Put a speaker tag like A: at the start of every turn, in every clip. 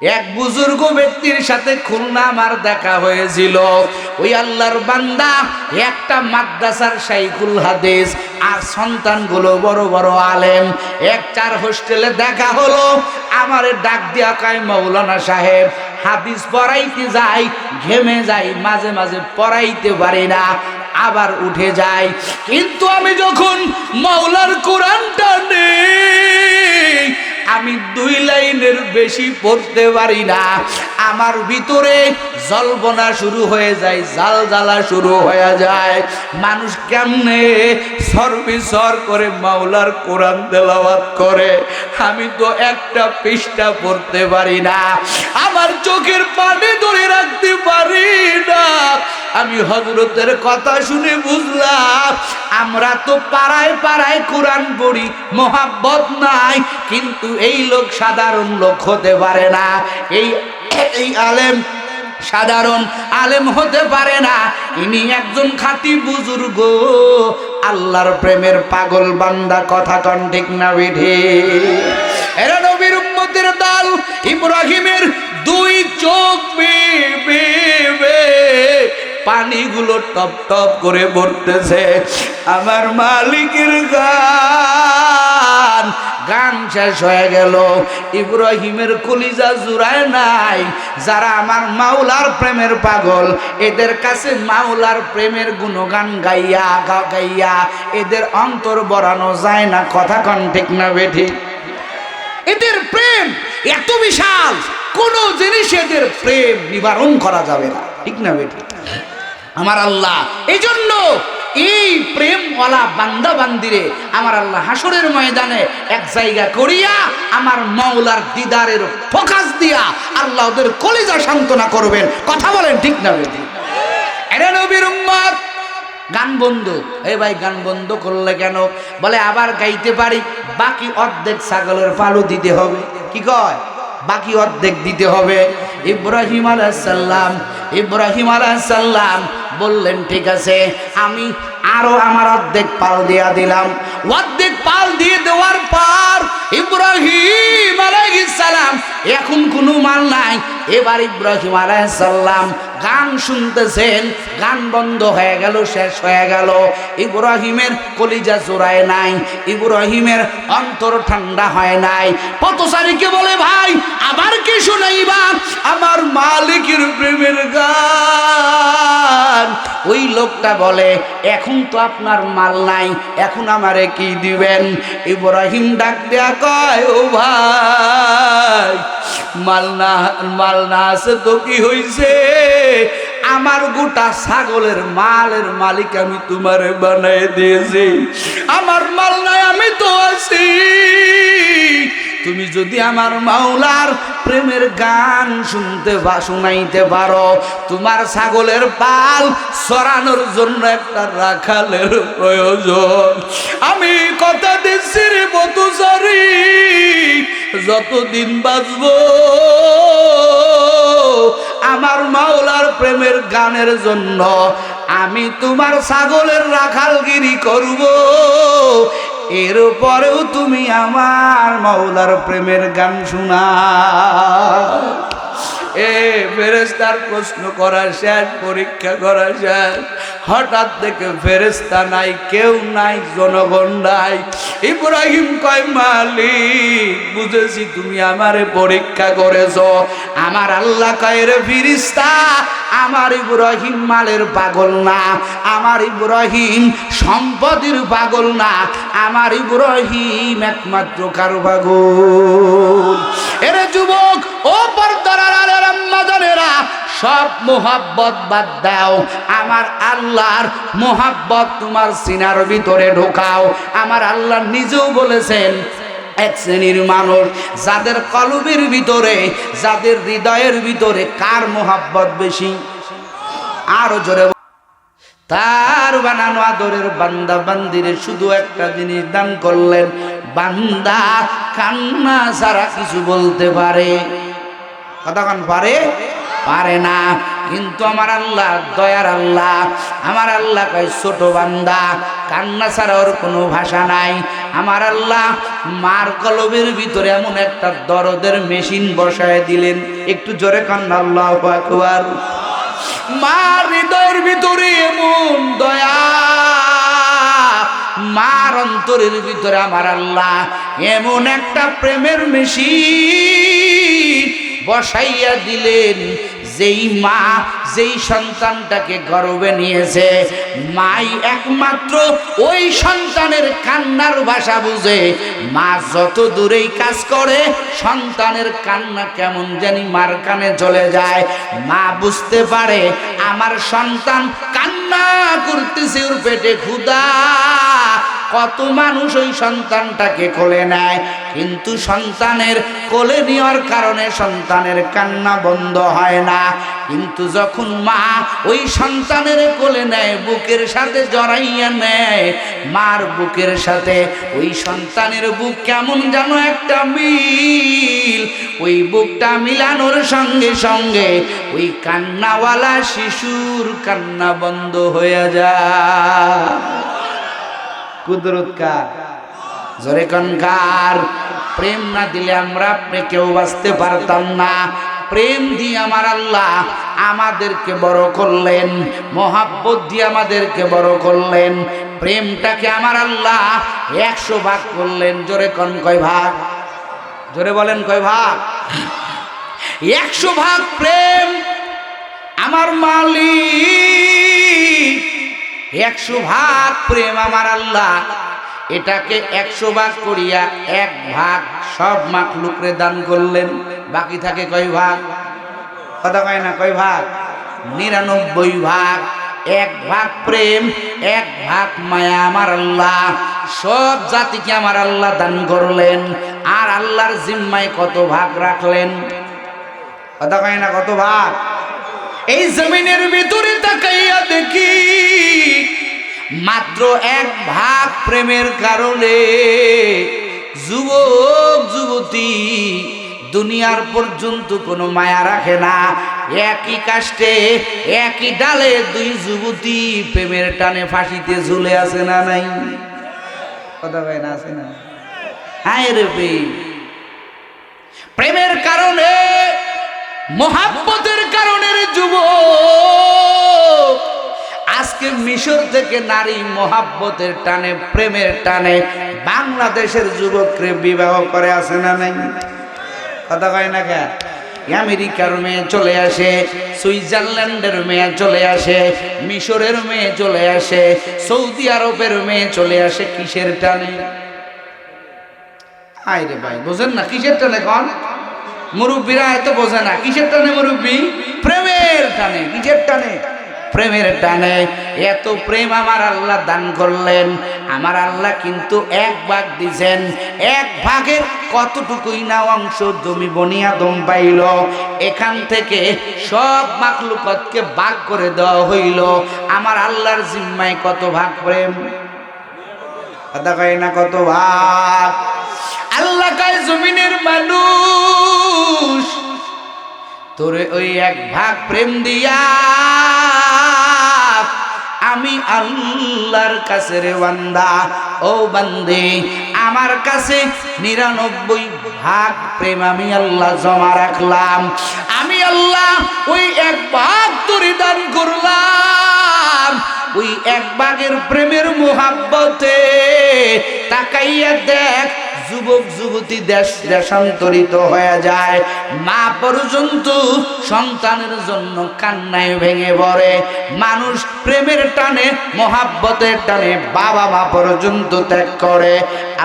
A: এক বুজুর্গ ব্যক্তির সাথে খুলনা আমার দেখা হয়েছিল। ওই আল্লাহর বান্দা একটা মাদ্রাসার শাইখুল হাদিস, আর সন্তানগুলো বড় বড় আলেম। এক চার হোস্টেলে দেখা হলো, আমারে ডাক দিয়া কয়, মাওলানা সাহেব হাদিস পড়াইতে যাই, ঘেমে যাই, মাঝে মাঝে পড়াইতে পারি না, আবার উঠে যায়। কিন্তু আমি যখন মাওলার কোরআনটা নেই, আমি 2 লাইনের বেশি পড়তে পারি না, আমার ভিতরে জল্পনা শুরু হয়ে যায়, জাল জ্বালা শুরু হয়ে যায়। মানুষ কেমনে সরবিসর করে মাওলার কোরআন তেলাওয়াত করে, আমি তো একটা পৃষ্ঠা পড়তে পারি না, আমার চোখের পানি ধরে রাখতে পারি না। আমি হযরতের কথা শুনে বুঝলাম, আমরা তো পাড়ায় পাড়ায় কোরআন পড়ি, মোহাব্বত নাই, কিন্তু এই লোক সাধারণ লোক হতে পারে না, এই আলেম সাধারণ আলেম হতে পারে না, ইনি একজন খাঁটি বুজুর্গ, আল্লাহর প্রেমের পাগল বান্দা। কথা কন ঠিক না বেঠে? এরা নবীর উম্মতের দল। ইব্রাহিমের 2 চোখ বেয়ে পানিগুলো টপ টপ করে পড়তেছে। আমার মালিকের গান গান শেষ হয়ে গেল, ইব্রাহিমের কলিজা জুড়ায় নাই। যারা আমার মাওলার প্রেমের পাগল, এদের কাছে মাওলার প্রেমের গুণগান গাইয়া গাইয়া এদের অন্তর বরানো যায় না। কথা কন ঠিক না বেঠি? এদের প্রেম এত বিশাল, কোন জিনিস এদের প্রেম নিবারণ করা যাবে না। ঠিক না বেঠি? আমার আল্লাহ এই জন্য এই প্রেমওয়ালা বান্দা বান্দিরে আমার আল্লাহ হাসরের ময়দানে এক জায়গা করিয়া আমার মাওলার দিদারের ফোকাস দিয়া আল্লাহ ওদের কলিজা সান্ত্বনা করবেন। কথা বলেন ঠিক না বেঠি? এরা নবীর উম্মত। গান বন্ধ, এই ভাই গান বন্ধ করলে কেন? বলে আবার গাইতে পারি, বাকি অর্ধেক ছাগলের পালু দিতে হবে। কি কয়? বাকি অর্ধেক দিতে হবে। ইব্রাহিম আলাইহিস সালাম বললেন, ঠিক আছে, আমি আরো আমার অর্ধেক পাল দিয়া দিলাম। অর্ধেক পাল দিয়ে দেওয়ার পর ইব্রাহিম আলাইহিস সালাম এখন কোনো মাল নাই। এবার ইব্রাহিম আলাইহিস সালাম গান শুনতেছেন, গান বন্ধ হয়ে গেল, শেষ হয়ে গেল। ইব্রাহিমের কলিজা জোড়ায় নাই, ইব্রাহিমের অন্তর ঠান্ডা হয় নাই। পথচারীকে বলে, ভাই আবার কি শোনাইবা? আমার মালিকের প্রেমের গান। ওই লোকটা বলে, এখন তো আপনার মাল নাই, এখন আমারে কি দিবেন? ইব্রাহিম ডাক দেয়া কয়, ও ভাই মাল না আছে তো কি হইছে? আমার গোটা ছাগলের মালের মালিক আমি তোমারে বানাই দিয়েছি, আমার মাল নাই, আমি তো আছি। তুমি যদি আমার মাওলার প্রেমের গান শুনাইতে পারো, তোমার ছাগলের পাল সরানোর জন্য একটা রাখালের প্রয়োজন। আমি কথা দিচ্ছি রে পথচারী, যতদিন বাঁচবো আমার মাওলার প্রেমের গানের জন্য আমি তোমার ছাগলের রাখালগিরি করব। এরপরেও তুমি আমার মাওলার প্রেমের গান শোনা। ফেরেশতার প্রশ্ন করা শেষ, পরীক্ষা করা শেষ। হঠাৎ থেকে ফেরেশতা নাই, কেউ নাই, জনগণ নাই। ইব্রাহিম কয়, মালিক বুঝেছি তুমি আমারে পরীক্ষা করেছ। আমার আল্লাহ কয়, রে ফেরেশতা, আমার ইব্রাহিম মালের পাগল না, আমার ইব্রাহিম সম্পদের পাগল না, আমার ইব্রাহিম একমাত্র কারো পাগল। এরে যুবক, ও পর্দার আড়ালের আম্মাজানেরা, সব মোহাব্বত বাদ দাও, আমার আল্লাহর মোহাব্বত তোমার সিনার ভিতরে ঢোকাও। আমার আল্লাহ নিজেও বলেছেন, এক শ্রেণীর মানুষ যাদের কলবের ভিতরে, যাদের হৃদয়ের ভিতরে কার মোহাব্বত বেশি? আরো জোরে। তার বানানো আদরের বান্দা বান্দিরে শুধু একটা জিনিস দান করলেন, বান্দা কান্না ছাড়া কিছু বলতে পারে? কথা কান পারে? পারে না। কিন্তু আমার আল্লাহ দয়ার আল্লাহ। আমার আল্লাহ কয় ছোট বান্দা, কান্না ছাড়া ওর কোনো ভাষা নাই। আমার আল্লাহ মার কলবের ভিতরে এমন একটা দরদের মেশিন বসায় দিলেন। একটু জোরে কান্না আল্লাহু আকবার। মার হৃদয়ের ভিতরে এমন দয়া, মার অন্তরের ভিতরে আমার আল্লাহ এমন একটা প্রেমের মেশিন বসাইয়া দিলেন। যেই মা যেই সন্তানটাকে গর্ভে নিয়েছে, মাই একমাত্র ওই সন্তানের কান্নার ভাষা বুঝে। মা যত দূরেই কাজ করে, সন্তানের কান্না কেমন জানি মার কানে চলে যায়। মা বুঝতে পারে আমার সন্তান কান্না করতেছে, ওর পেটে ক্ষুধা। কত মানুষ ওই সন্তানটাকে কোলে নেয়, কিন্তু সন্তানের কোলে নেওয়ার কারণে সন্তানের কান্না বন্ধ হয় না। কিন্তু যখন মা ওই সন্তানের কোলে নেয়, বুকের সাথে জড়াইয়া নেয়, মার বুকের সাথে ওই সন্তানের বুক কেমন যেন একটা মিল। ওই বুকটা মিলানোর সঙ্গে সঙ্গে ওই কান্নাওয়ালা শিশুর কান্না বন্ধ হয়ে যায়। কুদরত কার? জোরে কার? প্রেম না দিলে আমরা আপনি কেউ বাঁচতে পারতাম না। প্রেম দিয়ে আমার আল্লাহ আমাদেরকে বড় করলেন, মহাব্বত দিয়ে আমাদেরকে বড় করলেন। প্রেমটাকে আমার আল্লাহ 100 ভাগ করলেন। জোরে কোন কয় ভাগ? জোরে বলেন কয় ভাগ? 100 ভাগ প্রেম আমার মালিক। 100 ভাগ প্রেম আমার আল্লাহ। এটাকে 100 ভাগ করিয়া 1 ভাগ সব মাখলুকরে দান করলেন। বাকি থাকে কয় ভাগ? কথা কয় না, কয় ভাগ? 99 ভাগ। 1 ভাগ প্রেম, 1 ভাগ মায়া আমার আল্লাহ সব জাতিকে আমার আল্লাহ দান করলেন। আর আল্লাহর জিম্মায় কত ভাগ রাখলেন? কথা কয় না, কত ভাগ? এই জমিনের ভিতরে তাকাইয়া দেখি মাত্র 1 ভাগ প্রেমের কারণে যুবক যুবতী দুনিয়ার পর্যন্ত কোনো মায়া রাখে না। একই কাষ্টে একই ডালে 2 যুবতী প্রেমের টানে ফাঁসিতে ঝুলে আছে না নাই? কথা কয় না, আছে না? হায় রে প্রেমের কারণে, মোহাব্বতের কারণে যুবক আজকে মিশর থেকে নারী মোহাব্বতের টানে, প্রেমের টানে বাংলাদেশের যুবককে বিবাহ করে আছে না নাই? কথা কয় না কে? আমেরিকার মেয়ে চলে আসে, সুইজারল্যান্ডের মেয়ে চলে আসে, মিশরের মেয়ে চলে আসে, সৌদি আরবের মেয়ে চলে আসে। কিসের টানে? আয় রে ভাই, বোঝেন না কিসের টানে? কোন মুরব্বীরা এত বোঝে না কিসের টানে? মুরব্বী প্রেমের টানে। কিসের টানে? প্রেমের টানে। এত প্রেম আমার আল্লাহ দান করলেন। আমার আল্লাহ কিন্তু 1 ভাগ দিয়েছেন। 1 ভাগের কতটুকুই না অংশ জমি বনি আদম পাইল। এখান থেকে সব মাখলুকতকে ভাগ করে দেওয়া হইল। আমার আল্লাহর জিম্মায় কত ভাগ প্রেম? কথা কয় না, কত ভাগ? আল্লাহ কয় জমিনের মানুষ তোরে ওই 1 ভাগ প্রেম দিয়া আমি আল্লাহর কাছে রে বান্দা, ও বান্দে, আমার কাছে 99 ভাগ প্রেম আমি আল্লাহ জমা রাখলাম। আমি আল্লাহ ওই 1 ভাগ তোরে দান করলাম। ওই 1 ভাগের প্রেমের মোহাব্বতে তাকাইয়া দেখ, যুবক যুবতী দেশান্তরিত হয়ে যায়। মা পর্যন্ত সন্তানের জন্য কান্নায় ভেঙে পড়ে। মানুষ প্রেমের টানে, মোহাব্বতের টানে বাবা মা পর্যন্ত ত্যাগ করে।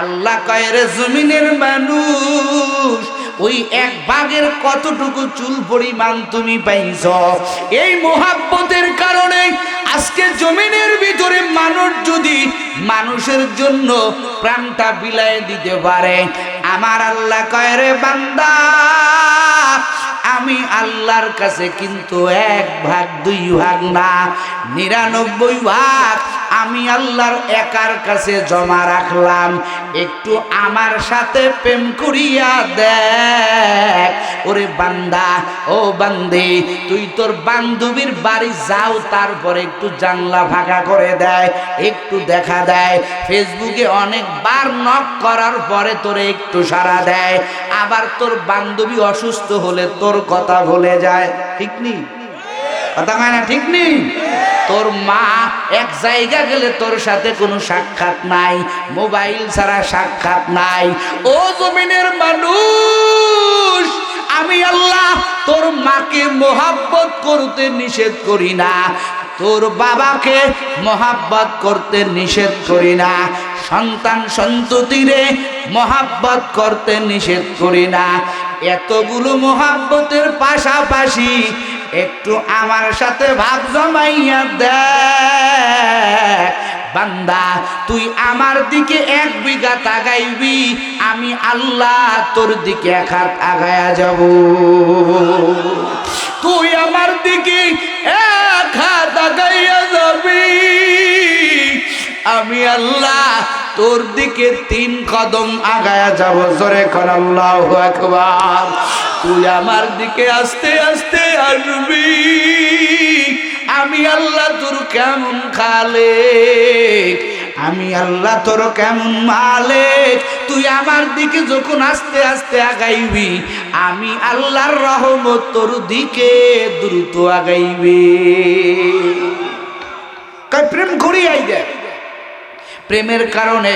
A: আল্লাহ কয় রে জমিনের মানুষ, ওই 1 ভাগের কতটুকু চুল পরিমাণ তুমি পাইছ? এই মোহাব্বতের কারণে আজকে জমিনের ভিতরে মানুষ যদি মানুষের জন্য প্রাণটা বিলায় দিতে পারে, আমার আল্লাহ কয় রে বান্দা, আমি আল্লাহর কাছে কিন্তু 1 ভাগ 2 ভাগ না, 99 ভাগ আমি আল্লাহর একার কাছে জমা রাখলাম, একটু আমার সাথে প্রেম করিয়া দেখ। ওরে বান্দা, ও বান্দে, তুই তোর বান্ধবীর বাড়ি যাও, তারপরে একটু জানলা ফাঁকা করে দেয়, একটু দেখা দেয়। ফেসবুকে অনেকবার নক করার পরে তোরে একটু সাড়া দেয়, আবার তোর বান্ধবী অসুস্থ হলে তোর কথা ভুলে যায়। ঠিক নেই? কথা হয় না? ঠিক নেই? তোর মা এক জায়গা গেলে তোর সাথে কোনো সাক্ষাৎ নাই, মোবাইল ছাড়া সাক্ষাৎ নাই। ও জমিনের মানুষ, আমি আল্লাহ তোর মাকে মোহাব্বত করতে নিষেধ করি না, তোর বাবাকে মোহাব্বত করতে নিষেধ করি না, সন্তান সন্ততিরে মোহাব্বত করতে নিষেধ করি না। এতগুলো মোহাব্বতের পাশাপাশি একটু আমার সাথে ভাব জমাইয়া দেখ। বান্দা, তুই আমার দিকে 1 বিঘা তাকাইবি, আমি আল্লাহ তোর দিকে 1 হাত আগায়া যাব। তুই আমার দিকে 1 হাত আগাইয়া যাবি, আমি আল্লাহ তোর দিকে 3 কদম আগায়া যাব। জোরে কর আল্লাহু আকবার। তুই আমার দিকে আস্তে আস্তে আসবি, আমি আল্লাহ তোর কেমন খালেক, আমি আল্লাহ তোর কেমন মালিক। তুই আমার দিকে যখন আস্তে আস্তে আগাইবি, আমি আল্লাহর রহমত তোর দিকে দ্রুত আগাইবি। প্রেম করিয়াই দেয়। প্রেমের কারণে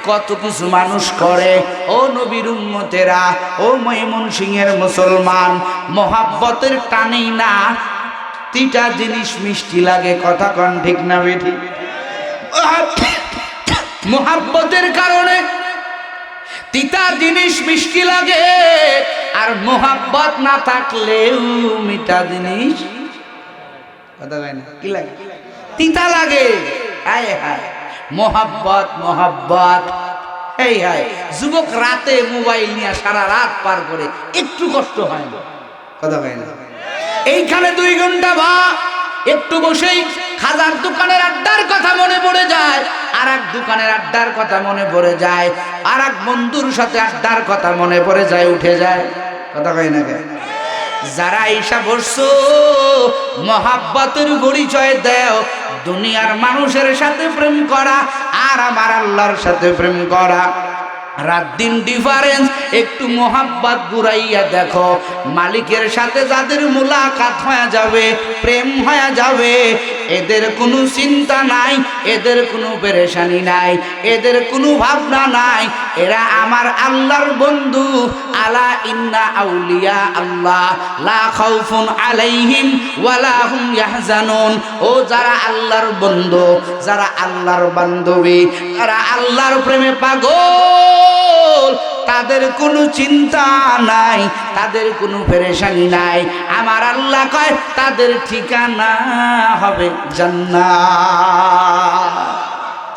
A: কত কিছু মানুষ করে। ও নবীর উম্মতেরা, ও ময়মনসিংহের মুসলমান, মোহাব্বতের টানেই না 3টা জিনিস মিষ্টি লাগে। কথা কন ঠিক না বেঠি? মোহাব্বতের কারণে 3টা জিনিস মিষ্টি লাগে, আর মোহাব্বত না থাকলেও মিঠা জিনিস কথা কয় না, কি লাগে? তিতা লাগে। হায় হায়, মোহাব্বত মোহাব্বত। এই হায়, যুবক রাতে মোবাইল নিয়ে সারা রাত পার করে, একটু কষ্ট হয় না? কথা হয় না? এইখানে 2 ঘন্টা বা একটু বসেই খাজার দোকানের আড্ডার কথা মনে পড়ে যায়, আর এক দোকানের আড্ডার কথা মনে পড়ে যায়, আর এক বন্ধুর সাথে আড্ডার কথা মনে পড়ে যায়, উঠে যায়। কথা হয় না? যারা ঈশা বসছো, মোহাব্বতের পরিচয় দেও, দুনিয়ার মানুষের সাথে প্রেম করা আর আমার আল্লাহর সাথে প্রেম করা, রাত দিন ডিফারেন্স। একটু মোহাব্বত ঘুরাইয়া দেখো, মালিকের সাথে যাদের মুলাকাত হয়ে যাবে, প্রেম হয়ে যাবে, এদের কোনো চিন্তা নাই, এদের কোনো পেরেশানি নাই, এদের কোনো ভাবনা নাই, এরা আমার আল্লাহর বন্ধু। আলা ইন্না আউলিয়া আল্লাহ লা খাউফুন আলাইহিম ওয়ালা হুম ইয়াহজানুন। ও যারা আল্লাহর বন্ধু, যারা আল্লাহর বান্ধবী, যারা আল্লাহর প্রেমে পাগল, তাদের কোনো চিন্তা নাই, তাদের কোনো পেরেশানি নাই। আমার আল্লাহ কয় তাদের ঠিকানা হবে জান্নাত।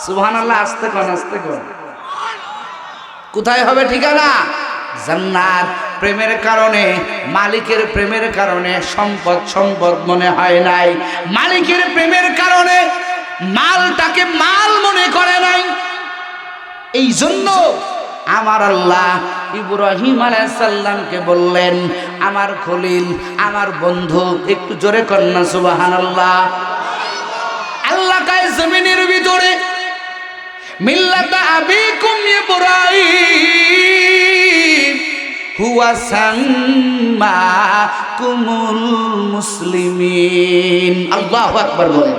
A: সুবহানাল্লাহ। আস্তে কোন, আস্তে কোন। কোথায় হবে ঠিকানা? জান্নাত। প্রেমের কারণে, মালিকের প্রেমের কারণে সম্পদ সম্পদ মনে হয় নাই, মালিকের প্রেমের কারণে মালটাকে মাল মনে করে নাই। এই জন্য আমার আল্লাহ ইব্রাহিম আলাইহিস সালামকে বললেন, আমার খলিল, আমার বন্ধু। একটু জোরে কন্যা সুবহানাল্লাহ। আল্লাহ কায় জমিনের ভিতরে মিল্লাতা আবিকুম ইব্রাহিম হুয়া সাম্মাকুমুল মুসলিমিন। আল্লাহু আকবার বলেন।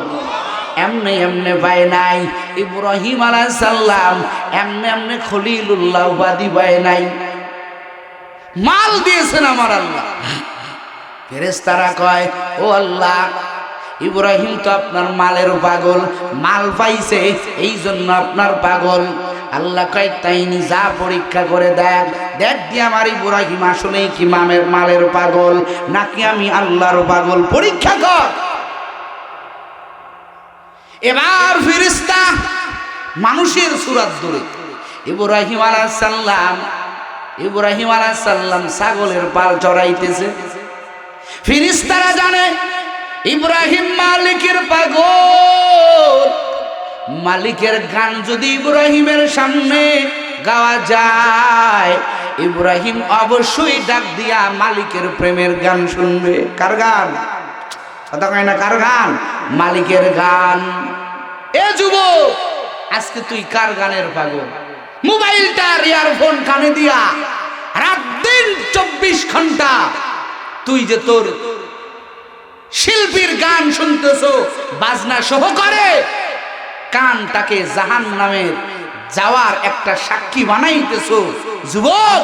A: এমনে এমনে পায় নাই ইব্রাহিম আলাইহিস সালাম, এমনে এমনে খলিলুল্লাহ উপাধি পায় নাই, মাল দিয়েছেন আমার আল্লাহ। ফেরেশতারা কয়, ও আল্লাহ, ইব্রাহিম তো আপনার মালের পাগল, মাল পাইছে এই জন্য আপনার পাগল। আল্লাহ কয়, তাই নি, যা পরীক্ষা করে দেখ, দেখ দিয়ে আমার ইব্রাহিম আসলেই কি মালের পাগল নাকি আমি আল্লাহর পাগল, পরীক্ষা কর। এবার ফেরেশতা মানুষের সূরত ধরে ইব্রাহিম আলাইহিস সালাম ছাগলের পাল চড়াইতেছে। ফেরেশতারা জানে ইব্রাহিম মালিকের পাগল, মালিকের গান যদি ইব্রাহিমের সামনে গাওয়া যায়, ইব্রাহিম অবশ্যই ডাক দিয়া মালিকের প্রেমের গান শুনবে। কার গান? কথা কয় না, কার গান? মালিকের গান। এ যুবক, আজকে তুই কার গানের পাগল? মোবাইলটা ইয়ারফোন কানে দিয়া রাত দিন 24 ঘন্টা তুই যে তোর শিল্পীর গান শুনতেছো বাজনা সহকারে, কানটাকে জাহান্নামের যাওয়ার একটা সাক্ষী বানাইতেছো। যুবক,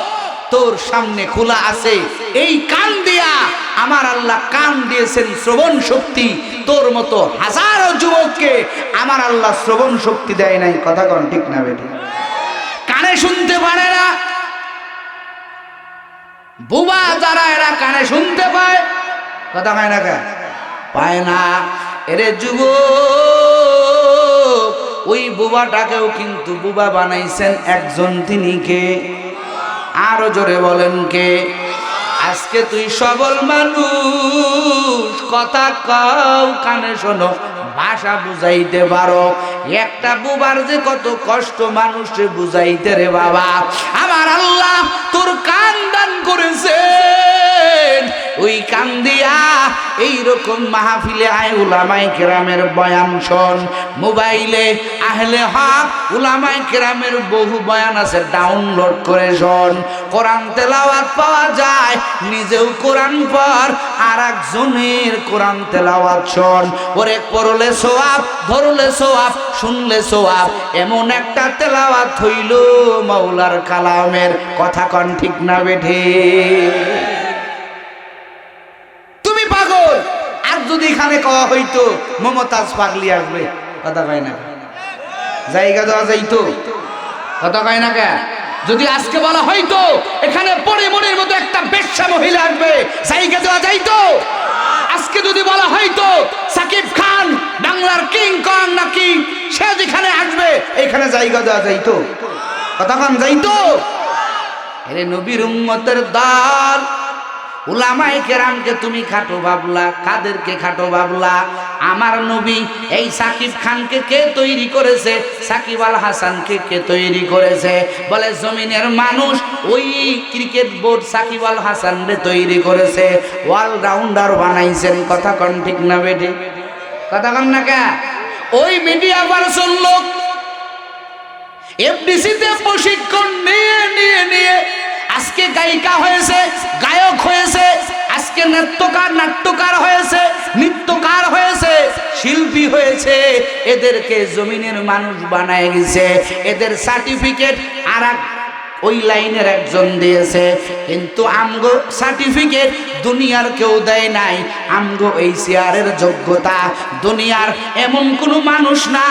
A: তোর সামনে খোলা আছে এই কান দিয়া। আমার আল্লাহ কান দিয়েছেন শ্রবণ শক্তি, তোর মতো হাজারো যুবককে আমার আল্লাহ শ্রবণ শক্তি দেয় নাই। কথা কন ঠিক না বেটি? কানে শুনতে পারে না। বুবা যারা, এরা কানে শুনতে পায়, কথা পায় না? পায় না। এরে যুবক, ওই বুবাটাকেও কিন্তু বুবা বানাইছেন একজন, তিনি কে? আরো জোরে বলেন কে? আজকে তুই সবল মানুষ, কথা কও, কানে শোনো, ভাষা বুঝাইতে পারো। একটা বুবার যে কত কষ্ট মানুষে বুঝাইতে রে বাবা। আমার আল্লাহ তোর কান দান করেছেন, ওই কান দিয়া এইরকম মাহফিলে আয় উলামায়ে কেরামের বয়ান শোন। মোবাইলে আহলে হক উলামায়ে কেরামের বহু বয়ান আছে, ডাউনলোড করে শোন। কোরআন তেলাওয়াত পাওয়া যায়, নিজেও কোরআন পড়, আর একজনের কোরআন তেলাওয়াত শোন। ওরে পড়লে সওয়াব, ধরলে সওয়াব, শুনলে সওয়াব, এমন একটা তেলাওয়াত হইল মাওলার কালামের। কথা কন ঠিক না বেঠে? তুমি পাগল। আর যদি এখানে কওয়া হইতো মমতাজ পাগলি আসবে, কথা কয় না? জায়গা দেওয়া যাইতো, কথা কয় না কে? যদি আজকে বলা হয়তো এখানে পরিমণির মতো একটা বেশ্যা মহিলা আসবে, জায়গা দেওয়া যাইতো? আজকে যদি বলা হয়তো সাকিব খান বাংলার কিং কং নাকি, সে যেখানে আসবে এখানে জায়গা দেওয়া যাইতো? কথা কন যাইতো? আরে নবীর উম্মতের দল উলামায়ে কেরামকে তুমি খাটো ভাবলা। কাদেরকে খাটো ভাবলা? আমার নবী এই সাকিব খানকে কে তৈরি করেছে? সাকিব আল হাসানকে কে তৈরি করেছে? বলে জমিনের মানুষ ওই ক্রিকেট বোর্ড সাকিব আল হাসানকে তৈরি করেছে, অলরাউন্ডার বানাইছেন। কথা কন ঠিক না বেটি? কথা কন না কে? ওই মিডিয়া পার্সন লোক এফডিসিতে প্রশিক্ষণ নিয়ে নিয়ে নিয়ে আজকে গায়িকা হয়েছে, গায়ক হয়েছে, আজকে নাট্যকার হয়েছে, নৃত্যকার হয়েছে, শিল্পী হয়েছে। এদেরকে জমিনের মানুষ বানায় গেছে। এদের সার্টিফিকেট আর ওই লাইনের একজন দিয়েছে, কিন্তু আমগো সার্টিফিকেট দুনিয়ার কেউ দেয় নাই। আমগো এই চেয়ারের যোগ্যতা দুনিয়ার এমন কোনো মানুষ না।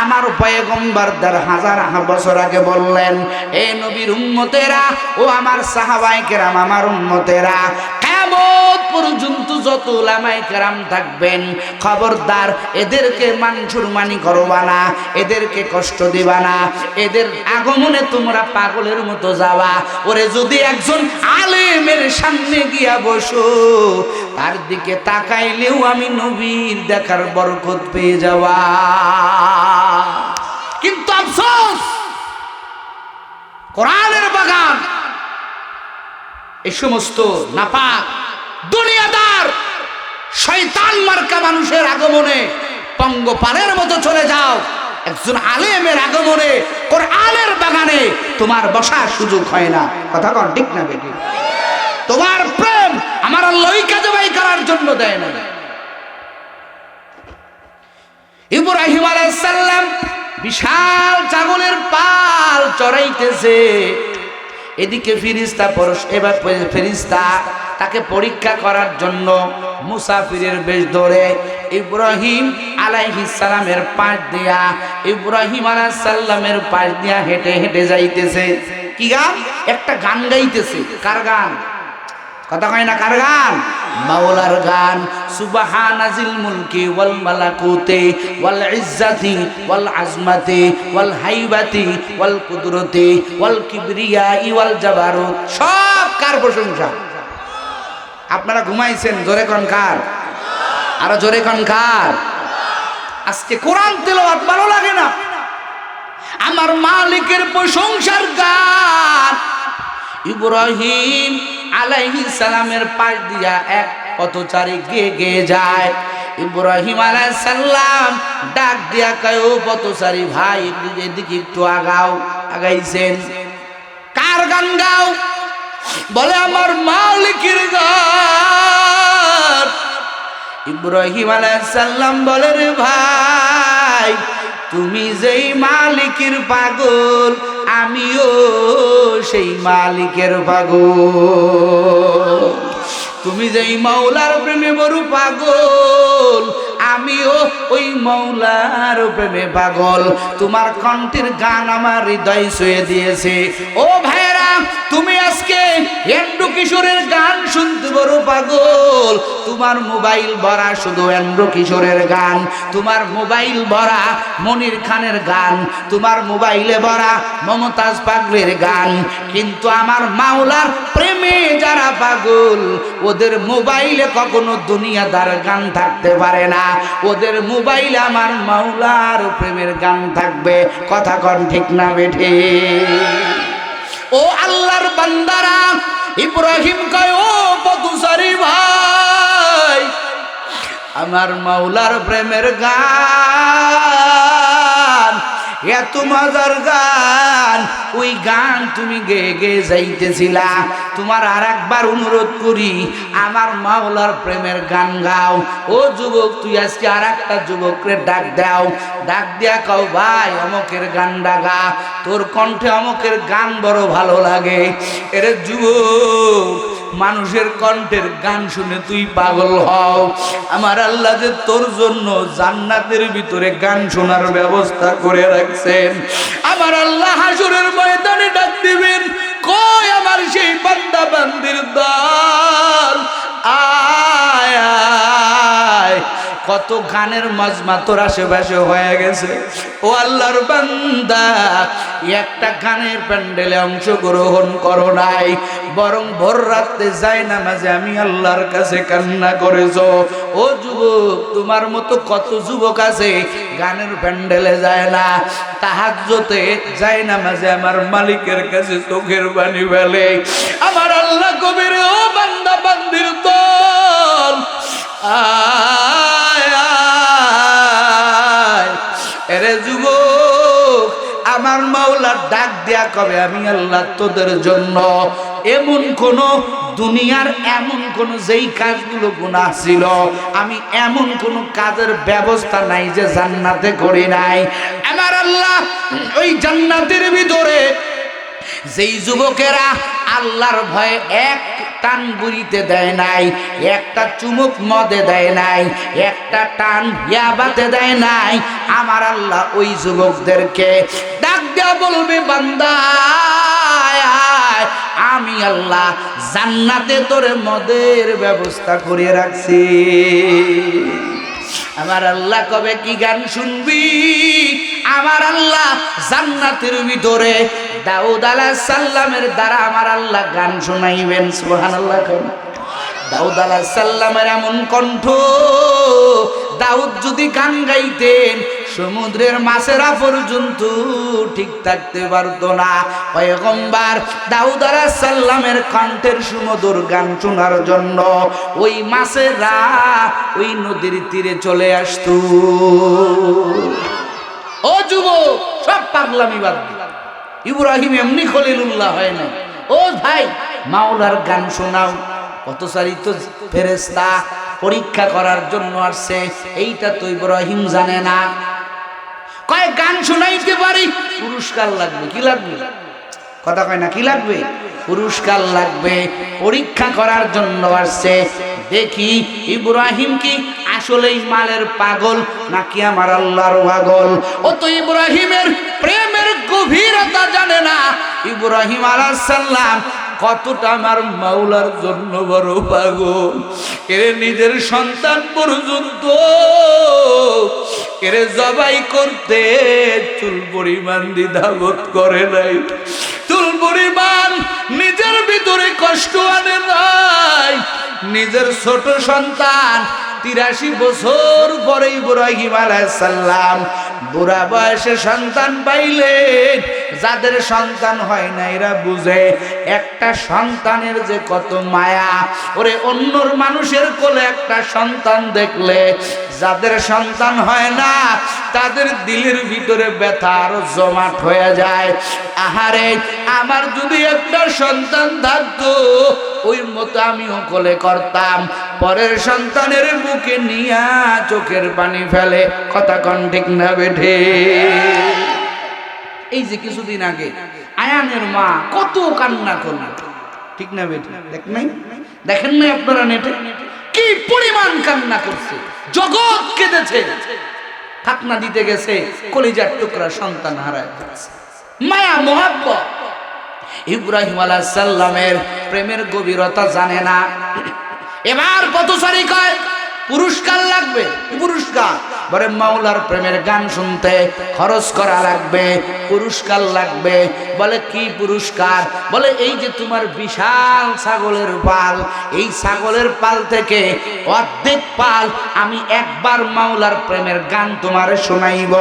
A: আমার পয়গম্বর 1000 বছর আগে বললেন, এই নবীর উম্মতেরা ও আমার সাহাবায়ে কেরাম, আমার উম্মতেরা, কিয়ামত পর্যন্ত যত উলামায়ে কেরাম থাকবেন, খবরদার এদেরকে মানসুরমানি করবা না, এদেরকে কষ্ট দিবা না, এদের আগমনে তোমরা পাগলের মতো যাওয়া। ওরে যদি একজন আলেমের সামনে গিয়া বসো, তার দিকে তাকাইলেও আমি নবীর দেখার বরকত পেয়ে যাওয়া। কিন্তু আফসোস, কোরআনের বাগান এই সমস্ত নাপাক দুনিয়াদার শয়তান মার্কা মানুষের আগমনে পঙ্গপালের মতো চলে যাও। একজন আলেমের আগমনে কোরআনের বাগানে তোমার বসার সুযোগ হয় না। কথা কন ঠিক না বেটি? তোমার প্রেম আমার আল্লাহ কাজবাই করার জন্য দেয় না। ইব্রাহিম আলাইহিস সালাম বিশাল ছাগলের পাল চড়াইতেছে, এদিকে ফেরেশতা এবার ফেরেশতা তাকে পরীক্ষা করার জন্য মুসাফিরের বেশ ধরে ইব্রাহিম আলাইহিস সালামের পাশ দিয়া, ইব্রাহিম আলাইহিস সালামের পাশ দিয়া হেঁটে হেঁটে যাইতেছে। কি গান? একটা গান গাইতেছে। কার গান? কথা কয় না, কার গান? মাওলার গান। সুবহানাজিল মুলকি ওয়াল মালাকুতি ওয়াল ইজ্জাতি ওয়াল আজমাতি ওয়াল হাইবাতি ওয়াল কুদরতি ওয়াল কিবরিয়াই ওয়াল জাবারুত। সব কার প্রশংসা? আপনারা ঘুমাইছেন, জোরে কোন কার? আরো জোরে কোন কার? আজকে কোরআন তেলাওয়াত ভালো লাগে না, আমার মালিকের প্রশংসার গান ইব্রাহিম আলাইহিস সালামের পাশ দিয়া এক পথচারী গেয়ে গেয়ে যায়। ইব্রাহিম আলাইহিস সালাম ডাক দিয়া কয়, ও পথচারী ভাই এদিকে একটু আগাও। আগাইছেন, কার গান গাও? বলে আমার মালিকের গান। ইব্রাহিম আলাইহিস সালাম বলে, রে ভাই তুমি যেই মালিকের পাগল আমিও সেই মালিকের পাগল। তুমি যেই মাওলার প্রেমে বড় পাগল আমিও ওই মাওলার প্রেমে পাগল। তোমার কণ্ঠের গান আমার হৃদয় ছুঁয়ে দিয়েছে। ও ভাইরা, তুমি আজকে এন্ড্রু কিশোরের গান শুনতে বড় পাগল, তোমার মোবাইল ভরা শুধু এন্ড্রু কিশোরের গান, তোমার মোবাইল ভরা মনির খানের গান, তোমার মোবাইলে ভরা মমতাজ পাগলের গান। কিন্তু আমার মাওলার প্রেমে যারা পাগল ওদের মোবাইলে কখনো দুনিয়াদার গান থাকতে পারে না, ওদের মোবাইলে আমার মাওলার প্রেমের গান থাকবে। কথা কন ঠিক না বেঠে? ও আল্লাহর বান্দারা, ইব্রাহিম কয়, ও পথচারী ভাই আমার মাওলার প্রেমের গান এত মজার গান, ওই গান তুমি গেয়ে গেয়ে যাইতেছিলা। তোমার আর একবার অনুরোধ করি আমার মাওলার প্রেমের গান গাও। ও যুবক, তুই আজকে আর একটা যুবকরে ডাক দাও, ডাক দিয়া কও, ভাই অমকের গান ডাগা, তোর কণ্ঠে অমকের গান বড় ভালো লাগে। এরে যুবক, মানুষের কণ্ঠের গান শুনে তুই পাগল হও, আমার আল্লাহ যে তোর জন্য জান্নাতের ভিতরে গান শোনার ব্যবস্থা করে রাখছেন। আমার আল্লাহ হাসরের ময়দানে ডাক দিবেন, কই আমার সেই বান্দা বান্দির দল, আয় আয়। কত গানের মজমা তোর আশেপাশে হয়ে গেছে। ও আল্লাহর বান্দা, একটা গানের প্যান্ডেলে অংশগ্রহণ করো নাই, বরং ভোর রাতে যায় না মাঝে আমি আল্লাহর কাছে কান্না করেছো। ও যুবক, তোমার মতো কত যুবক আছে গানের প্যান্ডেলে যায় না, তাহাজ্জুদে যায় না মাঝে আমার মালিকের কাছে চোখের পানি ফেলে। আমার আল্লাহ কবির, ও বান্দা বান্দির দল, আয় আয়। এরে যুবক, আমার মাওলা ডাক দিয়া কবে, আমি আল্লাহ তোদের জন্য এমন কোন দুনিয়ার এমন কোন যেই কাজগুলো গুনাহ ছিল আমি এমন কোন কাজের ব্যবস্থা নাই যে জান্নাতে করি নাই। আমার আল্লাহ ওই জান্নাতের ভিতরে যেই যুবকেরা আল্লাহর ভয়ে এক টান বুড়িতে দেয় নাই, একটা চুমুক মদে দেয় নাই, একটা টান ইয়াবাতে দেয় নাই, আমার আল্লাহ ওই যুবকদেরকে ডাক দেয়া বলবে, বান্দা আমি আল্লাহ জান্নাতে তোরে মদের ব্যবস্থা করে রাখছি। আমার আল্লাহ কবে কি গান শুনবি? আমার আল্লাহ জান্নাতের ভিতরে দাউদ আলাইহিস সালামের দ্বারা আমার আল্লাহ গান শোনাইবেন। সুবহানাল্লাহ। দাউদ আলাইহিস সালামের এমন কণ্ঠ, দাউদ যদি গান গাইতেন সমুদ্রের মাছেরা পর্যন্ত ঠিক থাকতে পারতো না। পয়গম্বর দাউদ আলাইহিস সালামের কণ্ঠের সুমধুর গান শোনার জন্য ওই মাছেরা ওই নদীর তীরে চলে আসতো। ও যুবক, সব পাগলামি বাদ দে, ইব্রাহিম এমনি খলিলুল্লাহ হয় না। ও ভাই, মাওলার গান শোনাও। পথচারী তো ফেরেশতা পরীক্ষা করার জন্য আসছে, এইটা তো ইব্রাহিম জানে না। কয় গান শোনাইতে পারি, পুরস্কার লাগবে। কি লাগবে? কথা কয় না, কি লাগবে? পুরস্কার লাগবে। পরীক্ষা করার জন্য আসছে, দেখি ইব্রাহিম কি আসলেই মালের পাগল নাকি আমার আল্লাহর পাগল। ও তো ইব্রাহিমের প্রেমের গভীরতা জানে না। ইব্রাহিম আলাইহিস সালাম কতটা আমার মাওলার জন্য বড় পাগল, এর নিজের সন্তান পর্যন্ত এর জবাই করতে চুল পরিমাণ দ্বিধাবোধ করে নাই, চুল পরিমাণ নিজের ভিতরে কষ্ট আনে নাই। নিজের ছোট সন্তান 83 বছর পরে ইব্রাহিম আলাইহিস সালাম বুড়া বয়সে সন্তান পাইলেন। যাদের সন্তান হয় না এরা বুঝে একটা সন্তানের যে কত মায়া। ওরে অন্যর মানুষের কোলে একটা সন্তান দেখলে যাদের সন্তান হয় না তাদের দিলের ভিতরে ব্যথা আরো জমাট হয়ে যায়। আহারে, আমার যদি একটা সন্তান থাকতো ওই মতো আমিও কোলে করতাম। পরের সন্তানের বুকে নিয়া চোখের পানি ফেলে। কথা কন ঠিক না বেঠে? এই যে কিছুদিন আগে আয়ানের মা কত কান্না করল, ঠিক না বেঠে? দেখেন নাই আপনারা নেটে কি পরিমাণ কান্না করছে, জগৎ কেঁদেছে। খাতনা দিতে গেছে, কলিজার টুকরা সন্তান হারায় গেছে। মায়া মোহাব্বত। ইব্রাহিম আলাইহিস সালামের প্রেমের গভীরতা জানে না। এবার পথচারী কয় পুরস্কার লাগবে। পুরস্কার বলে মাওলার প্রেমের গান শুনতে খরচ করা লাগবে, পুরস্কার লাগবে। বলে কি পুরস্কার? বলে এই যে তোমার বিশাল ছাগলের পাল, এই ছাগলের পাল থেকে অর্ধেক পাল আমি একবার মাওলার প্রেমের গান তোমারে শোনাইব,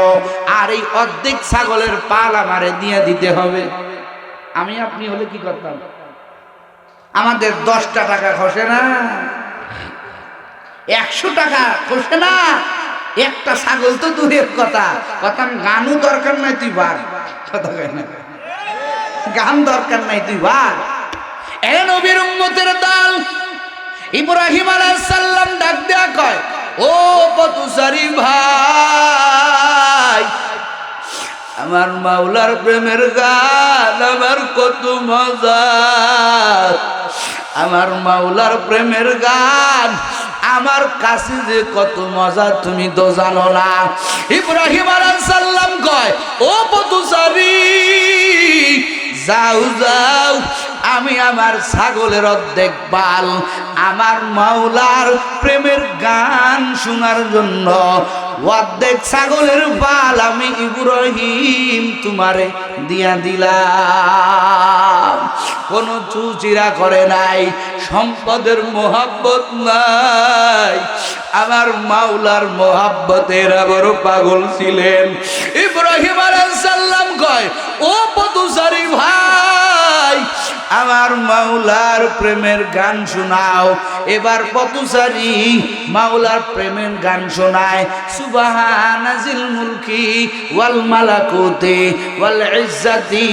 A: আর এই অর্ধেক ছাগলের পাল আমারে দিয়ে দিতে হবে। আমি আপনি হলে কি করতাম? আমাদের 10টা টাকা খসে না, 100 টাকা খসে না, একটা ছাগল তো দূরের কথা। কথা গানও দরকার নাই, তুই বার। কথা কয় না, গান দরকার নাই, তুই বার। এ নবীর উম্মতের দল ইব্রাহিম আলাইহিস সালাম ডাক দেয়া কয়, ও পথচারী ভাই, আমার মাওলার প্রেমের গান আমার কত মজা। আমার মাওলার প্রেমের গান আমার কাছে যে কত মজা তুমি তো জানো না। ইব্রাহিম আলাইহিস সালাম কয়, ও পথচারী, যাও যাও, আমি আমার ছাগলের অর্ধেক পাল আমার মাওলার প্রেমের গান শোনার জন্য অর্ধেক ছাগলের পাল আমি ইব্রাহিম তোমারে দিয়া দিলাম। কোন চুচিরা করে নাই, সম্পদের মোহাব্বত নাই, আমার মাওলার মোহাব্বতের বড় পাগল ছিলেন। ইব্রাহিম আলাইহিস সালাম কয়, ও পথচারী ভাই, আমার মাওলার প্রেমের গান শোনাও। এবার পথচারী মাওলার প্রেমের গান শোনায়। সুবহানাজিল মুলকি ওয়াল মালাকুতি ওয়াল ইজ্জাতি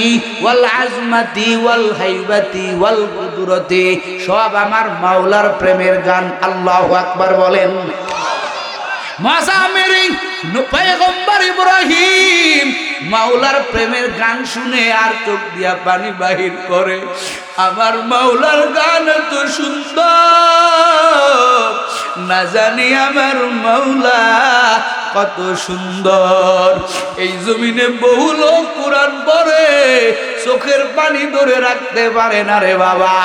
A: ওয়াল আজমাতি ওয়াল হাইবাতি ওয়াল কুদরতি, সব আমার মাওলার প্রেমের গান। আল্লাহু আকবার বলেন। মাসামেরি পয়গম্বর ইব্রাহিম মাওলার প্রেমের গান শুনে আর চোখ দিয়া পানি বাহির করে। আমার মাওলার গান এত সুন্দর, না জানি আমার মাওলা কত সুন্দর। এই জমিনে বহু লোক কোরআন পড়ে, চোখের পানি ধরে রাখতে পারে না রে বাবা।